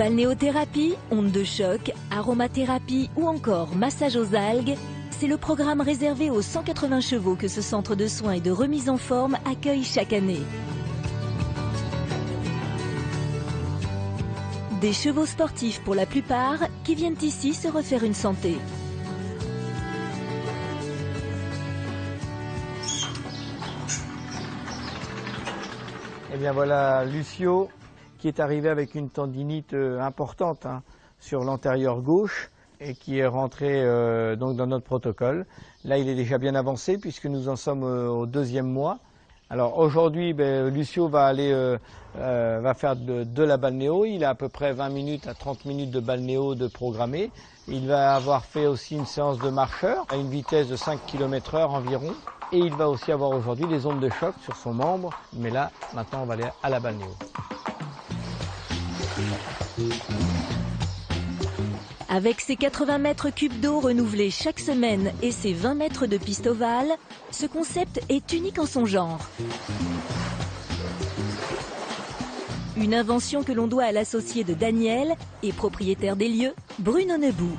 Balnéothérapie, ondes de choc, aromathérapie ou encore massage aux algues, c'est le programme réservé aux 180 chevaux que ce centre de soins et de remise en forme accueille chaque année. Des chevaux sportifs pour la plupart qui viennent ici se refaire une santé. Et bien voilà Lucio qui est arrivé avec une tendinite importante sur l'antérieur gauche et qui est rentré donc dans notre protocole. Là il est déjà bien avancé puisque nous en sommes au 2e mois. Alors aujourd'hui Lucio va aller va faire de la balnéo. Il a à peu près 20 minutes à 30 minutes de balnéo de programmé. Il va avoir fait aussi une séance de marcheur à une vitesse de 5 km/h environ. Et il va aussi avoir aujourd'hui des ondes de choc sur son membre. Mais là, maintenant, on va aller à la balnéo. Avec ses 80 mètres cubes d'eau renouvelés chaque semaine et ses 20 mètres de piste ovale, ce concept est unique en son genre. Une invention que l'on doit à l'associé de Daniel et propriétaire des lieux, Bruno Nebou.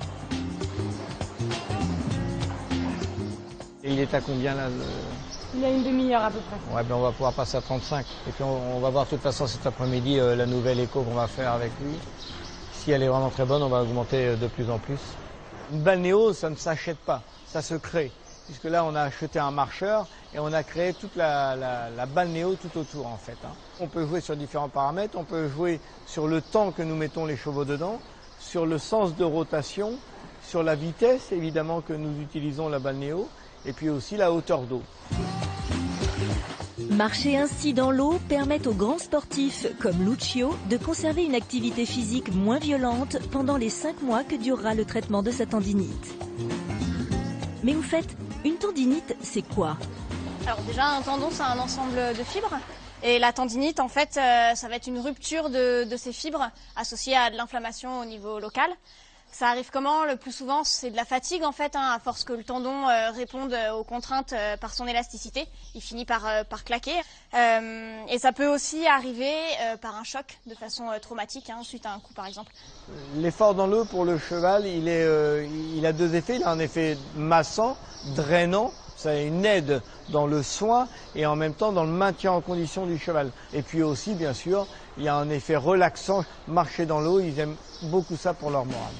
Et il est à combien là Il y a une demi-heure à peu près. Ouais, on va pouvoir passer à 35. Et puis on va voir de toute façon cet après-midi la nouvelle écho qu'on va faire avec lui. Si elle est vraiment très bonne, on va augmenter de plus en plus. Une balnéo, ça ne s'achète pas, ça se crée. Puisque là, on a acheté un marcheur et on a créé toute la balnéo tout autour en fait. On peut jouer sur différents paramètres, on peut jouer sur le temps que nous mettons les chevaux dedans, sur le sens de rotation, sur la vitesse évidemment que nous utilisons la balnéo, et puis aussi la hauteur d'eau. Marcher ainsi dans l'eau permet aux grands sportifs comme Lucio de conserver une activité physique moins violente pendant les 5 mois que durera le traitement de sa tendinite. Mais au fait, une tendinite, c'est quoi? Alors déjà, un tendon, c'est un ensemble de fibres. Et la tendinite, en fait, ça va être une rupture de ces fibres associée à de l'inflammation au niveau local. Ça arrive comment? Le plus souvent, c'est de la fatigue en fait, à force que le tendon réponde aux contraintes par son élasticité. Il finit par claquer. Et ça peut aussi arriver par un choc de façon traumatique, suite à un coup par exemple. L'effort dans l'eau pour le cheval, il a 2 effets. Il a un effet massant, drainant. Ça a une aide dans le soin et en même temps dans le maintien en condition du cheval. Et puis aussi, bien sûr, il y a un effet relaxant. Marcher dans l'eau, ils aiment beaucoup ça pour leur morale.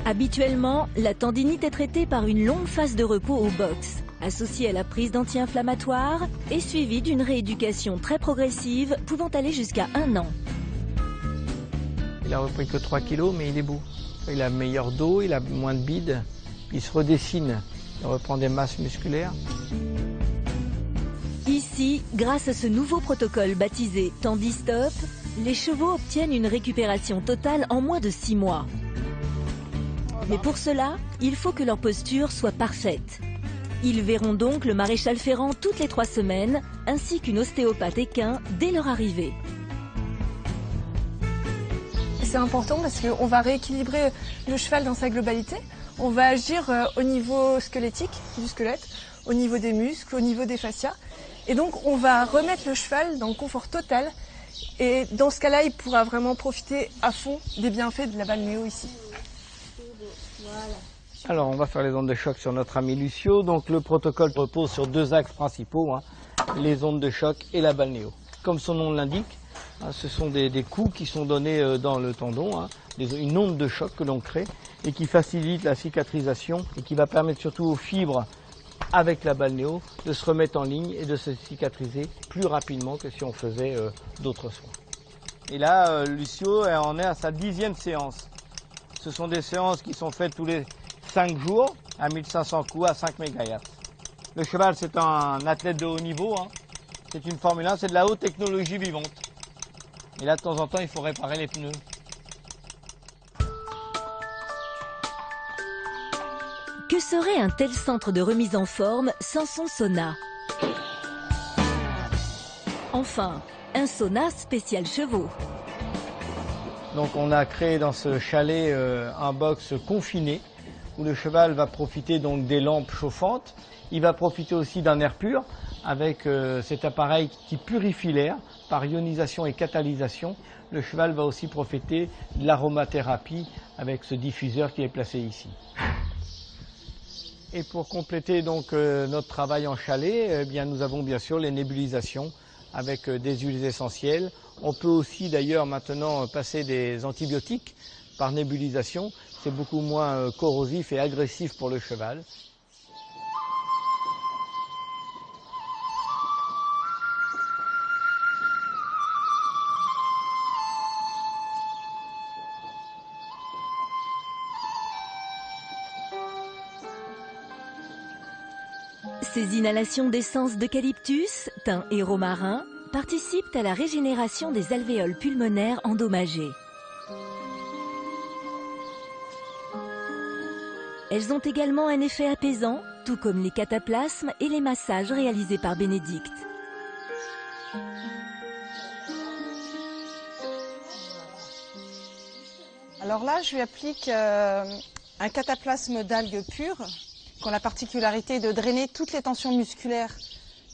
Habituellement, la tendinite est traitée par une longue phase de repos au box, associée à la prise d'anti-inflammatoires et suivie d'une rééducation très progressive pouvant aller jusqu'à 1 an. Il a repris que 3 kilos, mais il est beau. Il a meilleur dos, il a moins de bide, il se redessine, il reprend des masses musculaires. Ici, grâce à ce nouveau protocole baptisé Tandistop, les chevaux obtiennent une récupération totale en moins de 6 mois. Mais pour cela, il faut que leur posture soit parfaite. Ils verront donc le maréchal Ferrand toutes les 3 semaines, ainsi qu'une ostéopathe équin dès leur arrivée. C'est important parce qu'on va rééquilibrer le cheval dans sa globalité. On va agir au niveau squelettique, du squelette, au niveau des muscles, au niveau des fascias. Et donc on va remettre le cheval dans le confort total. Et dans ce cas-là, il pourra vraiment profiter à fond des bienfaits de la balnéo ici. Alors on va faire les ondes de choc sur notre ami Lucio. Donc le protocole repose sur 2 axes principaux, les ondes de choc et la balnéo. Comme son nom l'indique, ce sont des coups qui sont donnés dans le tendon, une onde de choc que l'on crée et qui facilite la cicatrisation et qui va permettre surtout aux fibres avec la balnéo de se remettre en ligne et de se cicatriser plus rapidement que si on faisait d'autres soins. Et là, Lucio en est à sa 10e séance. Ce sont des séances qui sont faites tous les 5 jours à 1500 coups à 5 MHz. Le cheval, c'est un athlète de haut niveau. C'est une Formule 1, c'est de la haute technologie vivante. Et là, de temps en temps, il faut réparer les pneus. Que serait un tel centre de remise en forme sans son sauna? Enfin, un sauna spécial chevaux. Donc on a créé dans ce chalet un box confiné où le cheval va profiter donc des lampes chauffantes. Il va profiter aussi d'un air pur avec cet appareil qui purifie l'air par ionisation et catalysation. Le cheval va aussi profiter de l'aromathérapie avec ce diffuseur qui est placé ici. Et pour compléter donc notre travail en chalet, eh bien, nous avons bien sûr les nébulisations avec des huiles essentielles. On peut aussi d'ailleurs maintenant passer des antibiotiques par nébulisation. C'est beaucoup moins corrosif et agressif pour le cheval. Ces inhalations d'essence d'eucalyptus, thym et romarin participent à la régénération des alvéoles pulmonaires endommagées. Elles ont également un effet apaisant, tout comme les cataplasmes et les massages réalisés par Bénédicte. Alors là, je lui applique un cataplasme d'algues pures qui ont la particularité de drainer toutes les tensions musculaires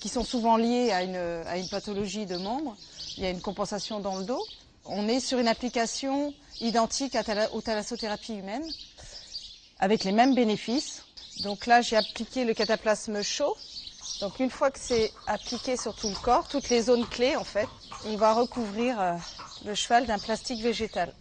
qui sont souvent liées à une pathologie de membres. Il y a une compensation dans le dos. On est sur une application identique aux thalassothérapie humaine, avec les mêmes bénéfices. Donc là, j'ai appliqué le cataplasme chaud. Donc une fois que c'est appliqué sur tout le corps, toutes les zones clés en fait, on va recouvrir le cheval d'un plastique végétal.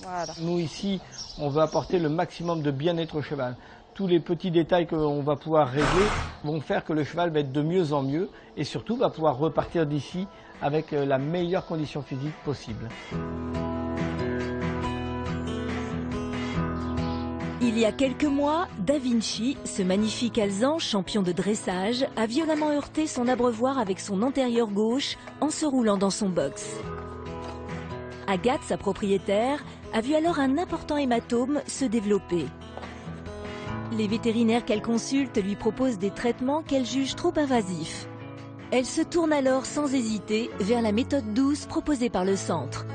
Voilà. Nous ici, on veut apporter le maximum de bien-être au cheval. Tous les petits détails qu'on va pouvoir régler vont faire que le cheval va être de mieux en mieux et surtout va pouvoir repartir d'ici avec la meilleure condition physique possible. Il y a quelques mois, Da Vinci, ce magnifique alezan champion de dressage, a violemment heurté son abreuvoir avec son antérieur gauche en se roulant dans son box. Agathe, sa propriétaire, a vu alors un important hématome se développer. Les vétérinaires qu'elle consulte lui proposent des traitements qu'elle juge trop invasifs. Elle se tourne alors sans hésiter vers la méthode douce proposée par le centre.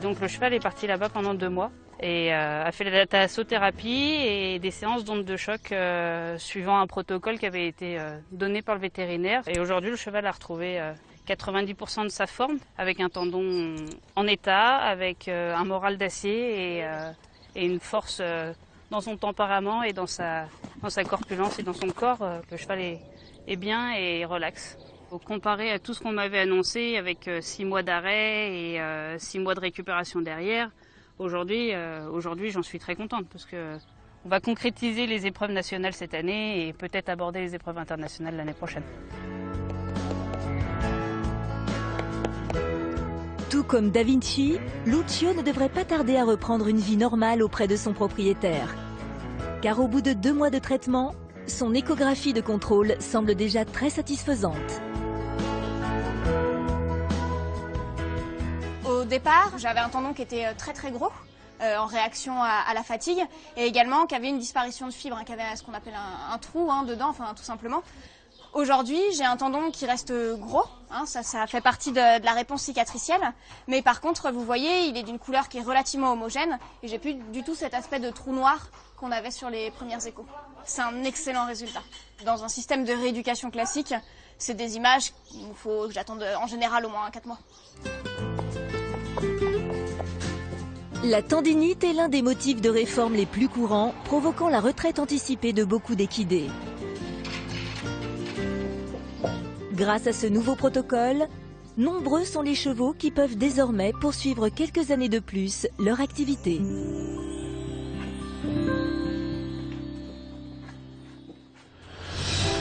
Donc le cheval est parti là-bas pendant 2 mois et a fait la thalassothérapie et des séances d'ondes de choc suivant un protocole qui avait été donné par le vétérinaire. Et aujourd'hui, le cheval a retrouvé 90% de sa forme, avec un tendon en état, avec un moral d'acier et une force dans son tempérament et dans sa corpulence et dans son corps. Le cheval est bien et relax. Comparé à tout ce qu'on m'avait annoncé avec 6 mois d'arrêt et 6 mois de récupération derrière, aujourd'hui j'en suis très contente parce que on va concrétiser les épreuves nationales cette année et peut-être aborder les épreuves internationales l'année prochaine. Tout comme Da Vinci, Lucio ne devrait pas tarder à reprendre une vie normale auprès de son propriétaire. Car au bout de 2 mois de traitement, son échographie de contrôle semble déjà très satisfaisante. Au départ, j'avais un tendon qui était très très gros en réaction à la fatigue et également qui avait une disparition de fibres, qui avait ce qu'on appelle un trou dedans, enfin tout simplement. Aujourd'hui, j'ai un tendon qui reste gros, ça fait partie de la réponse cicatricielle, mais par contre, vous voyez, il est d'une couleur qui est relativement homogène et j'ai plus du tout cet aspect de trou noir qu'on avait sur les premières échos. C'est un excellent résultat. Dans un système de rééducation classique, c'est des images qu'il faut que j'attende en général au moins 4 mois. La tendinite est l'un des motifs de réforme les plus courants, provoquant la retraite anticipée de beaucoup d'équidés. Grâce à ce nouveau protocole, nombreux sont les chevaux qui peuvent désormais poursuivre quelques années de plus leur activité.